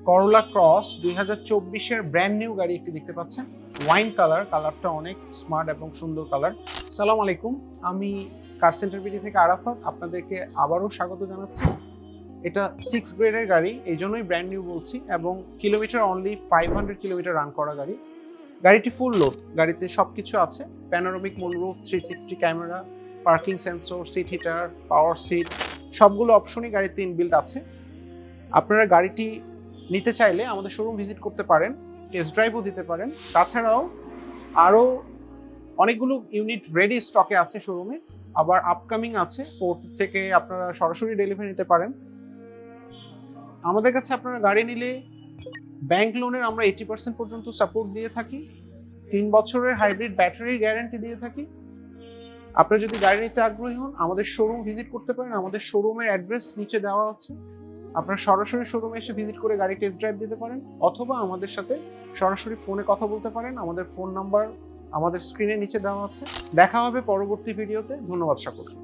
করোলা cross 2024-এর brand new গাড়ি একটি দেখতে পাচ্ছেন। ওয়াইন কালারটা অনেক স্মার্ট এবং সুন্দর কালার। সালাম আলাইকুম, আমি কার সেন্টার বিডি থেকে আরাফাত আপনাদেরকে আবারও স্বাগত জানাচ্ছি। এটা 6 গ্রেডের গাড়ি, এই জন্যই ব্র্যান্ড নিউ বলছি, এবং কিলোমিটার অনলি 500 কিলোমিটার রান করা গাড়ি। গাড়িটি ফুল লোড, গাড়িতে সবকিছু আছে। Panoramic moonroof, 360 camera, parking sensor, seat heater, power seat, সবগুলো অপশনই গাড়িতে ইনবিল্ট আছে। আপনারা গাড়িটি নিতে চাইলে আমাদের শোরুম ভিজিট করতে পারেন, টেস্ট ড্রাইভও দিতে পারেন। তাছাড়াও আরও অনেকগুলো ইউনিট রেডি স্টকে আছে শোরুমে, আবার আপকামিং আছে। পোর্ট থেকে আপনারা সরাসরি ডেলিভারি নিতে পারেন। আমাদের কাছে আপনারা গাড়ি নিলে ব্যাংক লোনের আমরা 80% পর্যন্ত সাপোর্ট দিয়ে থাকি। 3 বছরের হাইব্রিড ব্যাটারির গ্যারান্টি দিয়ে থাকি। আপনারা যদি গাড়ি নিতে আগ্রহী হন, আমাদের শোরুম ভিজিট করতে পারেন। আমাদের শোরুমের অ্যাড্রেস নিচে দেওয়া আছে। আপনারা সরাসরি শোরুমে এসে ভিজিট করে গাড়ি টেস্ট ড্রাইভ দিতে পারেন, অথবা আমাদের সাথে সরাসরি ফোনে কথা বলতে পারেন। আমাদের ফোন নাম্বার আমাদের স্ক্রিনের নিচে দেওয়া আছে। দেখা হবে পরবর্তী ভিডিওতে। ধন্যবাদ সকলকে।